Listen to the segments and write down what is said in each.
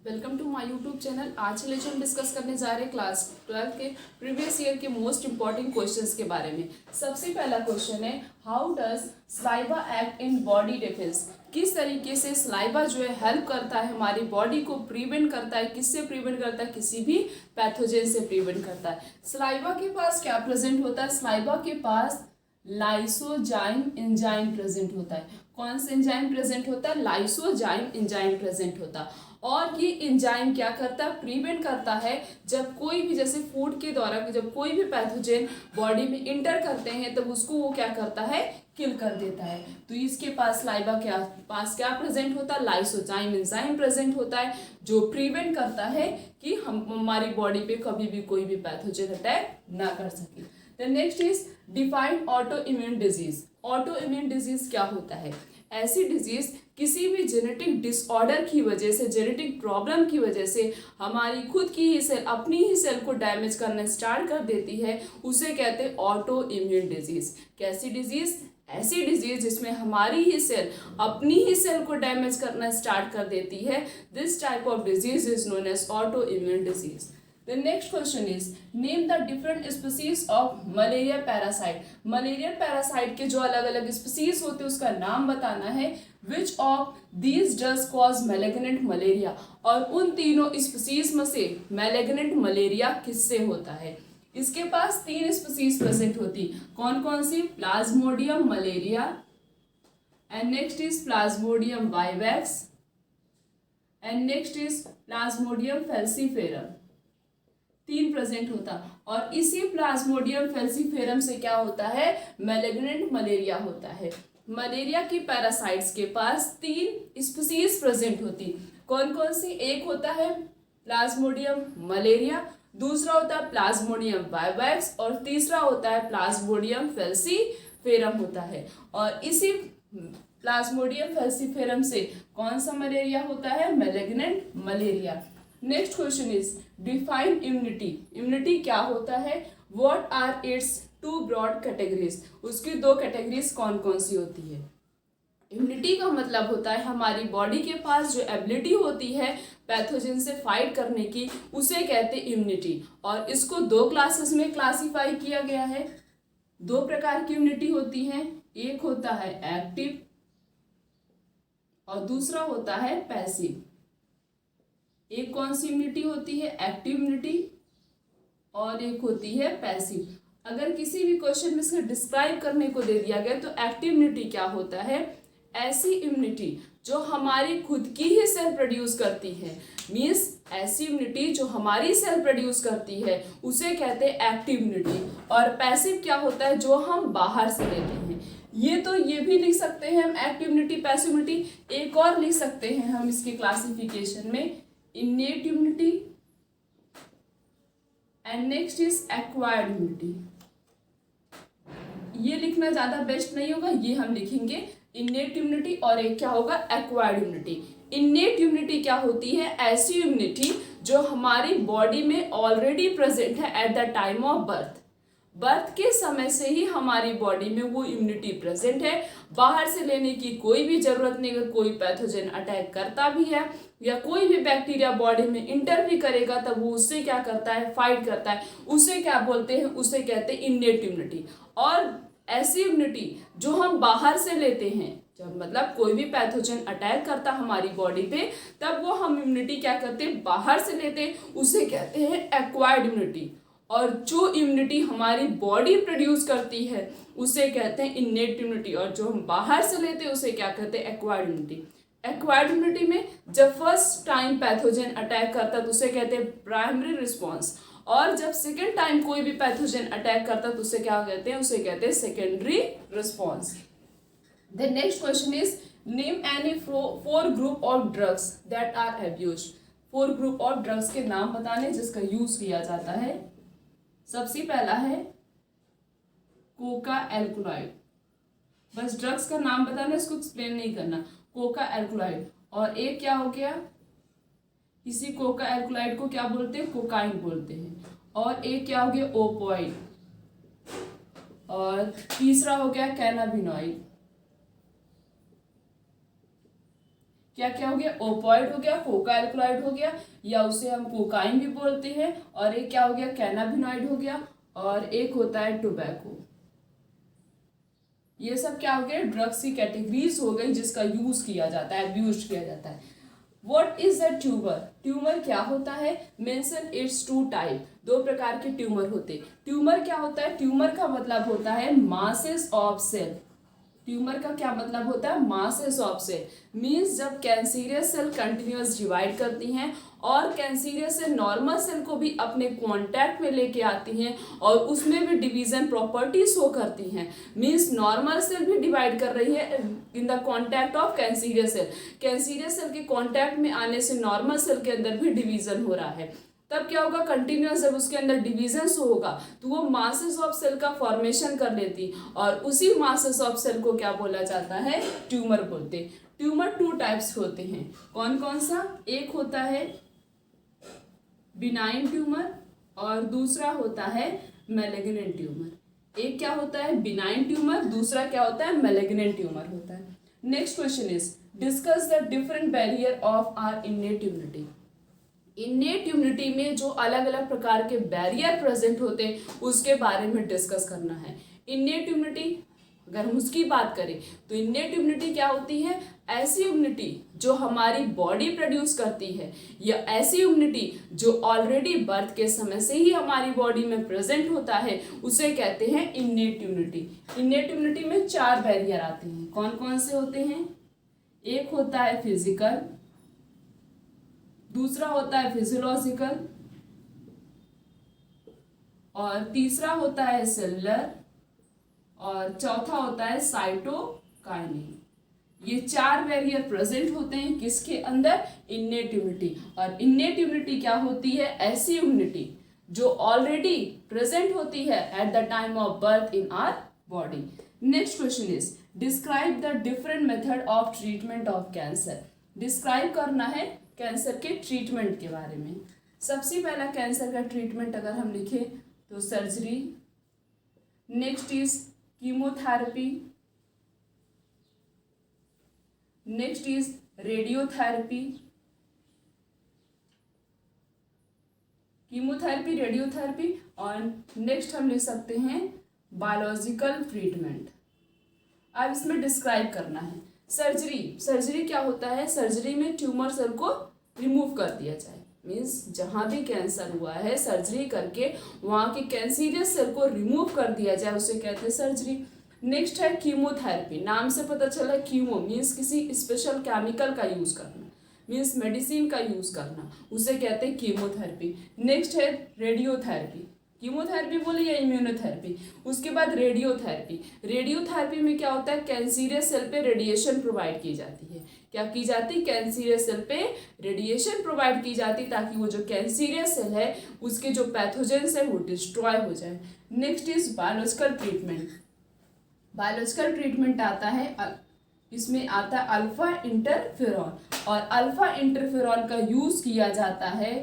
Welcome to my YouTube channel. आज के lecture हम डिस्कस करने जा रहे हैं क्लास 12 के प्रीवियस ईयर के मोस्ट इंपॉर्टेंट क्वेश्चंस के बारे में। सबसे पहला क्वेश्चन है, how does saliva act in body defence. किस तरीके से सलाइवा जो है हेल्प करता है, हमारी बॉडी को प्रिवेंट करता है। किससे प्रिवेंट करता है? किसी भी पैथोजन से प्रिवेंट करता है। सलाइवा के पास क्या प्रेजेंट होता है? सलाइवा के पास लाइसोजाइम एंजाइम प्रेजेंट होता है। कौन सा एंजाइम प्रेजेंट होता है? लाइसोजाइम एंजाइम प्रेजेंट होता है। और ये एंजाइम क्या करता है? प्रिवेंट करता है जब कोई भी, जैसे फूड के द्वारा जब कोई भी पैथोजन बॉडी में इंटर करते हैं तब उसको वो क्या करता है? किल कर देता है। तो इसके पास सलाइवा क्या प्रेजेंट होता है? लाइसोजाइम एंजाइम प्रेजेंट होता है जो प्रिवेंट करता है कि हम हमारी बॉडी पे कभी भी कोई भी पैथोजन अटैक ना कर सके। The next is define auto immune disease. Auto immune disease क्या होता है? ऐसी डिजीज किसी भी जेनेटिक डिसऑर्डर की वजह से, जेनेटिक प्रॉब्लम की वजह से हमारी खुद की ही सेल, अपनी ही सेल को डैमेज करना स्टार्ट कर देती है, उसे कहते हैं ऑटो इम्यून डिजीज। कैसी डिजीज? ऐसी डिजीज जिसमें हमारी ही सेल अपनी ही सेल को डैमेज करना स्टार्ट कर देती है। This type of disease is known as auto immune disease. The next question is, name the different species of malaria parasite. Malaria parasite के जो अलग अलग स्पीसीज होते हैं उसका नाम बताना है। Which of these does cause malignant malaria? और उन तीनों स्पीसीज में से malignant मलेरिया किससे होता है? इसके पास 3 स्पीसीज प्रेजेंट होती। कौन कौन सी? Plasmodium malariae, and next is plasmodium vivax, and next is plasmodium falciparum. 3 present होता। और इसी प्लाज्मोडियम फैल्सीफेरम से क्या होता है? मैलिग्नेंट मलेरिया होता है। मलेरिया की पैरासाइट्स के पास 3 स्पीसीज प्रेजेंट होती। कौन कौन सी? एक होता है प्लाज्मोडियम मलेरिया, दूसरा होता है प्लाज्मोडियम वाइवैक्स, और तीसरा होता है प्लाज्मोडियम फैल्सीफेरम होता है। और इसी प्लाज्मोडियम फैल्सीफेरम से कौन सा मलेरिया होता है? Malignant malaria. Next question is define immunity. Immunity क्या होता है? What are its 2 broad categories. उसकी 2 कैटेगरीज कौन कौन सी होती है? इम्यूनिटी का मतलब होता है हमारी बॉडी के पास जो एबिलिटी होती है पैथोजन से फाइट करने की, उसे कहते हैं इम्यूनिटी। और इसको 2 क्लासेस में क्लासिफाई किया गया है। 2 प्रकार की इम्यूनिटी होती है। एक होता है एक्टिव और दूसरा होता है पैसिव। एक कौन सी इम्यूनिटी होती है? एक्टिव इम्यूनिटी, और एक होती है पैसिव। अगर किसी भी क्वेश्चन में इसको डिस्क्राइब करने को दे दिया गया तो एक्टिव इम्यूनिटी क्या होता है? ऐसी इम्यूनिटी जो हमारी खुद की ही सेल प्रोड्यूस करती है, मीन्स ऐसी इम्यूनिटी जो हमारी सेल प्रोड्यूस करती है उसे कहते हैं एक्टिव इम्यूनिटी। और पैसिव क्या होता है? जो हम बाहर से लेते हैं। ये भी लिख सकते हैं हम, एक्टिव इम्यूनिटी, पैसिव इम्यूनिटी। एक और लिख सकते हैं हम इसके क्लासिफिकेशन में, innate immunity and next is acquired immunity। ये लिखना ज्यादा बेस्ट नहीं होगा, ये हम लिखेंगे innate immunity, और एक क्या होगा? acquired immunity। innate immunity क्या होती है? ऐसी इम्यूनिटी जो हमारी बॉडी में ऑलरेडी प्रेजेंट है at the time of birth. Birth के समय से ही हमारी बॉडी में वो इम्यूनिटी प्रेजेंट है, बाहर से लेने की कोई भी जरूरत नहीं। अगर कोई पैथोजन अटैक करता भी है या कोई भी बैक्टीरिया बॉडी में इंटर भी करेगा तब वो उससे क्या करता है? फाइट करता है। उसे क्या बोलते हैं? उसे कहते हैं इन्नेट इम्यूनिटी। और ऐसी इम्यूनिटी जो हम बाहर से लेते हैं, जब मतलब कोई भी पैथोजन अटैक करता हमारी बॉडी पे तब वो हम इम्यूनिटी क्या करते हैं? बाहर से लेते हैं, उसे कहते हैं एक्वायर्ड इम्यूनिटी। और जो इम्यूनिटी हमारी बॉडी प्रोड्यूस करती है उसे कहते हैं इन्नेट इम्यूनिटी, और जो हम बाहर से लेते हैं उसे क्या कहते हैं? Acquired immunity. एक्वायर्ड इम्यूनिटी में जब फर्स्ट टाइम पैथोजन अटैक करता तो उसे कहते हैं प्राइमरी रिस्पॉन्स, और जब सेकेंड टाइम कोई भी पैथोजन अटैक करता तो उसे क्या कहते हैं? उसे कहते हैं secondary response. The next question is name any 4 group of drugs that are abused. 4 group of drugs के नाम बताने जिसका यूज किया जाता है। सबसे पहला है कोका एल्कोलाइड। बस ड्रग्स का नाम बताना, इसको एक्सप्लेन नहीं करना। Coca alkaloid. और एक क्या हो गया? इसी कोका एल्कोलाइड को क्या बोलते हैं? कोकाइन बोलते हैं। और एक क्या हो गया? ओपोइड। और तीसरा हो गया कैनाबिनॉइड। क्या क्या हो गया, ओपॉइड हो गया, कोका एल्कलॉइड हो गया, या उसे हम कोकाइन भी बोलते हैं, और एक क्या हो गया, कैनाबिनॉइड हो गया, और एक होता है टोबैको। ये सब क्या हो गया, ड्रग्स की कैटेगरीज हो गई जिसका यूज किया जाता है, अब्यूज किया जाता है। What is a tumour? Tumour क्या होता है? मेंशन इट्स टू टाइप, दो प्रकार के ट्यूमर होते। ट्यूमर क्या होता है? ट्यूमर का मतलब होता है मासेस ऑफ सेल। ट्यूमर का क्या मतलब होता है? मासेस ऑफ सेल मीन्स जब कैंसीरियस सेल कंटिन्यूअस डिवाइड करती हैं और कैंसीरियस सेल नॉर्मल सेल को भी अपने कांटेक्ट में लेके आती हैं और उसमें भी डिवीजन प्रॉपर्टी शो करती हैं। मीन्स नॉर्मल सेल भी डिवाइड कर रही है in the contact of cancerous cell. Cancerous cell के कांटेक्ट में आने से नॉर्मल सेल के अंदर भी डिवीजन हो रहा है। तब क्या होगा, कंटिन्यूअस जब उसके अंदर डिवीजन होगा तो वो मासेस ऑफ सेल का फॉर्मेशन कर लेती और उसी मासेस ऑफ सेल को क्या बोला जाता है, ट्यूमर बोलते। ट्यूमर टू टाइप्स होते हैं, कौन कौन सा? एक होता है बिनाइन ट्यूमर और दूसरा होता है मैलिग्नेंट ट्यूमर। एक क्या होता है, बिनाइन ट्यूमर, दूसरा क्या होता है, मैलिग्नेंट ट्यूमर होता है। Next question is discuss the different barrier of our innate immunity. Innate immunity में जो अलग अलग प्रकार के बैरियर प्रेजेंट होते हैं उसके बारे में डिस्कस करना है। इन्नेट इम्यूनिटी अगर हम उसकी बात करें तो इन्नेट इम्यूनिटी क्या होती है, ऐसी इम्यूनिटी जो हमारी बॉडी प्रोड्यूस करती है या ऐसी इम्यूनिटी जो ऑलरेडी बर्थ के समय से ही हमारी बॉडी में प्रेजेंट होता है उसे कहते हैं इन्नेट इम्यूनिटी। इन्नेट इम्यूनिटी में चार बैरियर आते हैं, कौन कौन से होते हैं? एक होता है फिजिकल, दूसरा होता है फिजियोलॉजिकल, और तीसरा होता है सेलुलर, और चौथा होता है साइटोकाइनेटिक। ये चार बैरियर प्रेजेंट होते हैं किसके अंदर, इन्नेट इम्यूनिटी। और इन्नेट इम्यूनिटी क्या होती है, ऐसी इम्यूनिटी जो ऑलरेडी प्रेजेंट होती है at the time of birth in our body. Next question is describe the different method of treatment of cancer. Describe करना है कैंसर के ट्रीटमेंट के बारे में। सबसे पहला कैंसर का ट्रीटमेंट अगर हम लिखें तो surgery, next is chemotherapy, next is radiotherapy, chemotherapy, radiotherapy, और नेक्स्ट हम लिख सकते हैं बायोलॉजिकल ट्रीटमेंट। अब इसमें डिस्क्राइब करना है सर्जरी। सर्जरी क्या होता है, सर्जरी में ट्यूमर सेल को रिमूव कर दिया जाए, मीन्स जहाँ भी कैंसर हुआ है सर्जरी करके वहाँ के कैंसीरियस सेल को रिमूव कर दिया जाए, उसे कहते हैं सर्जरी। नेक्स्ट है कीमोथेरेपी, नाम से पता चला कीमो मीन्स किसी स्पेशल केमिकल का यूज़ करना, मीन्स मेडिसिन का यूज़ करना, उसे कहते हैं कीमोथेरेपी। नेक्स्ट है रेडियोथेरेपी, कीमोथेरेपी बोले या इम्यूनोथेरेपी। उसके बाद रेडियोथेरेपी। रेडियोथेरेपी में क्या होता है, कैंसीरियस सेल पे रेडिएशन प्रोवाइड की जाती है। क्या की जाती, कैंसीरियस सेल पे रेडिएशन प्रोवाइड की जाती ताकि वो जो कैंसीरियस सेल है उसके जो पैथोजेंस है वो डिस्ट्रॉय हो जाए। Next is biological treatment. Biological treatment आता है, इसमें आता है अल्फा इंटरफेरॉन, और अल्फा इंटरफेरॉन का यूज किया जाता है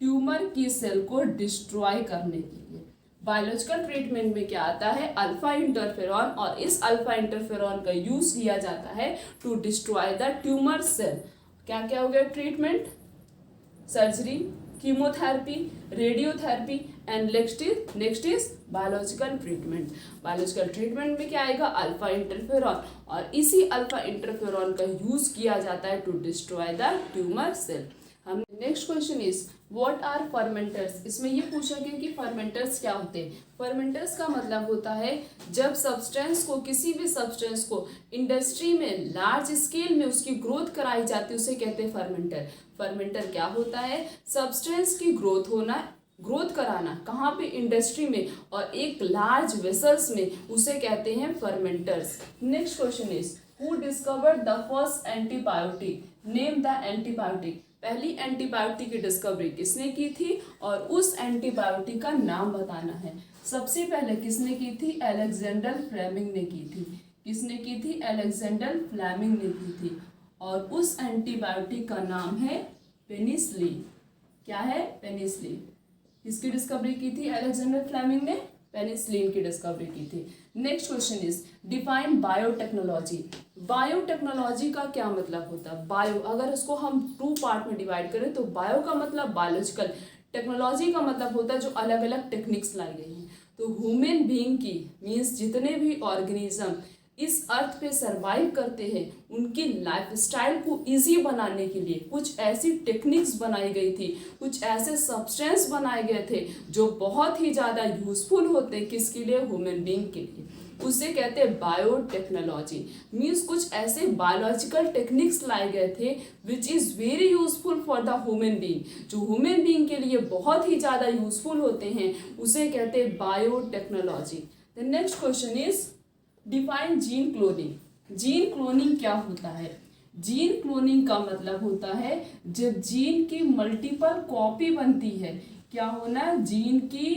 ट्यूमर की सेल को डिस्ट्रॉय करने के लिए। बायोलॉजिकल ट्रीटमेंट में क्या आता है, अल्फा इंटरफेरॉन, और इस अल्फा इंटरफेरॉन का यूज किया जाता है to destroy the tumour cell. क्या क्या हो गया treatment, surgery, chemotherapy, radiotherapy, and next is biological treatment. Biological treatment में क्या आएगा, अल्फा इंटरफेरॉन, और इसी अल्फा इंटरफेरॉन का यूज किया जाता है to destroy the tumour cell. हम next question is what are fermenters. इसमें ये पूछा गया कि फर्मेंटर्स क्या होते हैं। फर्मेंटर्स का मतलब होता है जब सब्सटेंस को, किसी भी सब्सटेंस को इंडस्ट्री में लार्ज स्केल में उसकी ग्रोथ कराई जाती है उसे कहते हैं फर्मेंटर। फर्मेंटर क्या होता है, सब्सटेंस की ग्रोथ कराना, कहाँ पे, इंडस्ट्री में, और एक लार्ज वेसल्स में, उसे कहते हैं fermenters. Next question is who discovered the first antibiotic, name the antibiotic. पहली एंटीबायोटिक की डिस्कवरी किसने की थी और उस एंटीबायोटिक का नाम बताना है। सबसे पहले किसने की थी, अलेक्जेंडर फ्लेमिंग ने की थी। किसने की थी, अलेक्जेंडर फ्लेमिंग ने की थी, और उस एंटीबायोटिक का नाम है पेनिसिलिन। क्या है, पेनिसिलिन। किसकी डिस्कवरी की थी, अलेक्जेंडर फ्लेमिंग ने पेनिसिलिन की डिस्कवरी की थी। Next question is define biotechnology. Biotechnology का क्या मतलब होता है? बायो, अगर इसको हम 2 पार्ट में डिवाइड करें तो बायो का मतलब बायोलॉजिकल, टेक्नोलॉजी का मतलब होता है जो अलग अलग टेक्निक्स लाई गई हैं। तो ह्यूमन बीइंग की मीन्स जितने भी ऑर्गेनिज्म इस अर्थ पे सरवाइव करते हैं उनकी लाइफस्टाइल को इजी बनाने के लिए कुछ ऐसी टेक्निक्स बनाई गई थी, कुछ ऐसे सब्सटेंस बनाए गए थे जो बहुत ही ज़्यादा यूजफुल होते हैं किसके लिए? ह्यूमन बीइंग के लिए। उसे कहते हैं बायोटेक्नोलॉजी। मीन्स कुछ ऐसे बायोलॉजिकल टेक्निक्स लाए गए थे which is very useful for the human being, जो ह्यूमन बीइंग के लिए बहुत ही ज़्यादा यूजफुल होते हैं, उसे कहते हैं biotechnology. The next question is define gene cloning. Gene cloning क्या होता है? जीन क्लोनिंग का मतलब होता है जब जीन की मल्टीपल कॉपी बनती है। क्या होना? जीन की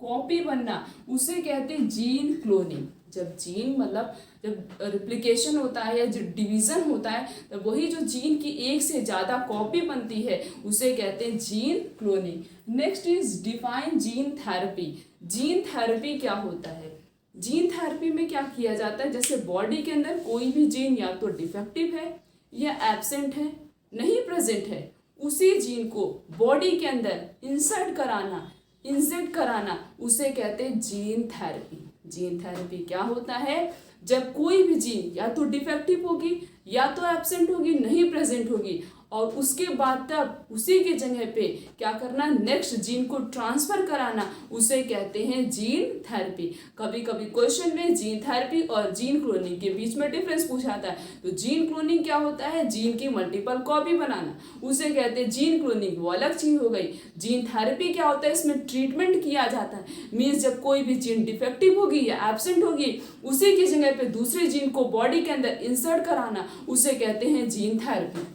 कॉपी बनना, उसे कहते हैं जीन क्लोनिंग। जब जीन मतलब जब रिप्लिकेशन होता है या जब डिवीज़न होता है तब वही जो जीन की एक से ज़्यादा कॉपी बनती है उसे कहते हैं gene cloning. Next is define gene therapy. Gene therapy क्या होता है? जीन थेरेपी में क्या किया जाता है, जैसे बॉडी के अंदर कोई भी जीन या तो डिफेक्टिव है या एब्सेंट है, नहीं प्रेजेंट है, उसी जीन को बॉडी के अंदर इंजेक्ट कराना उसे कहते हैं जीन थेरेपी। जीन थेरेपी क्या होता है? जब कोई भी जीन या तो डिफेक्टिव होगी या तो एब्सेंट होगी, नहीं प्रेजेंट होगी, और उसके बाद तब उसी के जगह पे क्या करना? नेक्स्ट जीन को ट्रांसफर कराना, उसे कहते हैं जीन थेरेपी। कभी कभी क्वेश्चन में जीन थेरेपी और जीन क्लोनिंग के बीच में डिफरेंस पूछा जाता है। तो जीन क्लोनिंग क्या होता है? जीन की मल्टीपल कॉपी बनाना, उसे कहते हैं जीन क्लोनिंग, वो अलग चीज हो गई। जीन थेरेपी क्या होता है? इसमें ट्रीटमेंट किया जाता है। मीन्स जब कोई भी जीन डिफेक्टिव होगी या एब्सेंट होगी, उसी की जगह पे दूसरे जीन को बॉडी के अंदर इंसर्ट कराना, उसे कहते हैं gene therapy.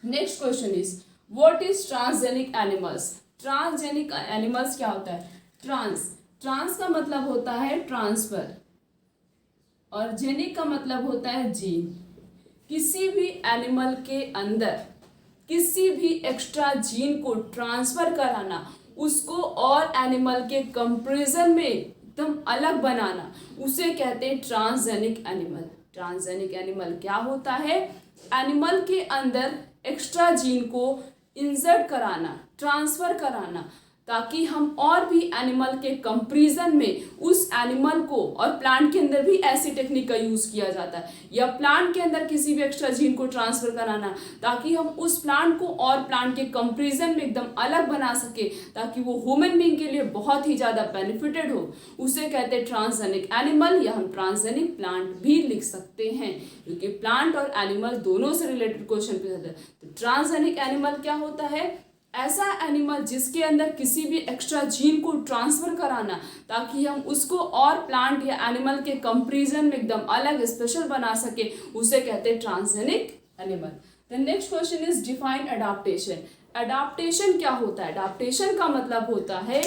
Next question is what is transgenic animals. Transgenic animals क्या होता है? ट्रांस का मतलब होता है ट्रांसफर और जेनिक का मतलब होता है जीन। किसी भी एनिमल के अंदर किसी भी एक्स्ट्रा जीन को ट्रांसफर कराना, उसको और एनिमल के कंपैरिजन में एकदम अलग बनाना, उसे कहते हैं ट्रांसजेनिक एनिमल। ट्रांसजेनिक एनिमल क्या होता है? एनिमल के अंदर एक्स्ट्रा जीन को इंसर्ट कराना, ट्रांसफर कराना, ताकि हम और भी एनिमल के कंपैरिजन में उस एनिमल को, और प्लांट के अंदर भी ऐसी टेक्निक का यूज किया जाता है, या प्लांट के अंदर किसी भी एक्स्ट्रा जीन को ट्रांसफर कराना ताकि हम उस प्लांट को और प्लांट के कंपैरिजन में एकदम अलग बना सके, ताकि वो ह्यूमन बीइंग के लिए बहुत ही ज़्यादा बेनिफिटेड हो, उसे कहते हैं ट्रांसजेनिक एनिमल, या हम ट्रांसजेनिक प्लांट भी लिख सकते हैं, क्योंकि प्लांट और एनिमल दोनों से रिलेटेड क्वेश्चन पूछा जाता है। तो ट्रांसजेनिक एनिमल क्या होता है? ऐसा एनिमल जिसके अंदर किसी भी एक्स्ट्रा जीन को ट्रांसफर कराना ताकि हम उसको और प्लांट या एनिमल के कंपैरिजन में एकदम अलग स्पेशल बना सके, उसे कहते हैं transgenic animal. The next question is define adaptation. Adaptation क्या होता है? अडाप्टेशन का मतलब होता है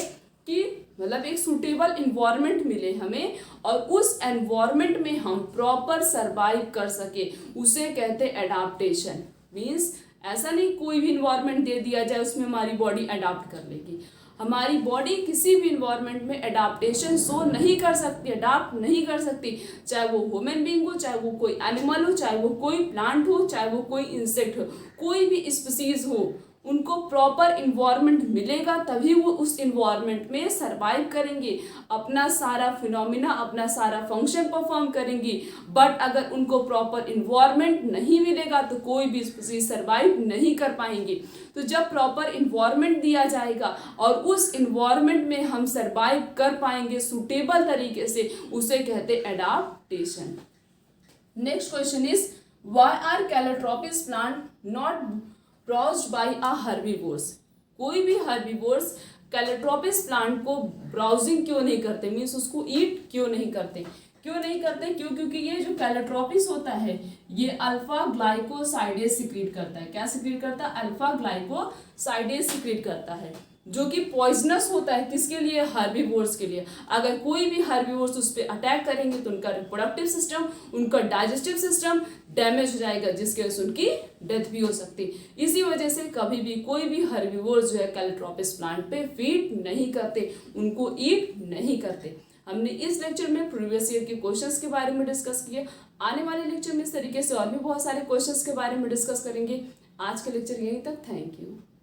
कि मतलब एक सूटेबल इन्वायरमेंट मिले हमें और उस एनवायरमेंट में हम प्रॉपर सर्वाइव कर सके, उसे कहते हैं अडाप्टेशन। मीन्स ऐसा नहीं कोई भी इन्वायरमेंट दे दिया जाए उसमें हमारी बॉडी अडाप्ट कर लेगी। हमारी बॉडी किसी भी इन्वायरमेंट में अडाप्टेशन शो नहीं कर सकती, अडाप्ट नहीं कर सकती, चाहे वो ह्यूमन बीइंग हो, चाहे वो कोई एनिमल हो, चाहे वो कोई प्लांट हो, चाहे वो कोई इंसेक्ट हो, कोई भी स्पीसीज हो, उनको प्रॉपर इन्वायरमेंट मिलेगा तभी वो उस इन्वायरमेंट में सरवाइव करेंगे, अपना सारा फिनोमिना, अपना सारा फंक्शन परफॉर्म करेंगी। बट अगर उनको प्रॉपर इन्वायरमेंट नहीं मिलेगा तो कोई भी स्पीसीज सरवाइव नहीं कर पाएंगे। तो जब प्रॉपर इन्वायरमेंट दिया जाएगा और उस इन्वायरमेंट में हम सरवाइव कर पाएंगे सूटेबल तरीके से, उसे कहते हैं adaptation. Next question is why are calotropis plant not browsed by a herbivores. कोई भी हर्बीवोर्स कैलोट्रोपिस प्लांट को ब्राउजिंग क्यों नहीं करते, मीन्स उसको ईट क्यों नहीं करते? क्योंकि ये जो कैलोट्रोपिस होता है ये अल्फा ग्लाइकोसाइडेज सिक्रीट करता है। क्या सिक्रीट करता है? अल्फा ग्लाइकोसाइडेज सिक्रीट करता है, जो कि पॉइजनस होता है किसके लिए? हर्बीवोर्स के लिए। अगर कोई भी हर्बीवोर्स उस पर अटैक करेंगे तो उनका रिप्रोडक्टिव सिस्टम, उनका डाइजेस्टिव सिस्टम डैमेज हो जाएगा, जिसकी वजह से उनकी डेथ भी हो सकती है। इसी वजह से कभी भी कोई भी हर्बीवोर्स जो है कैलोट्रोपिस प्लांट पे फीड नहीं करते, उनको ईट नहीं करते। हमने इस लेक्चर में प्रीवियस ईयर के क्वेश्चंस के बारे में डिस्कस किए। आने वाले लेक्चर में इस तरीके से और भी बहुत सारे क्वेश्चंस के बारे में डिस्कस करेंगे। आज का लेक्चर यहीं तक। Thank you.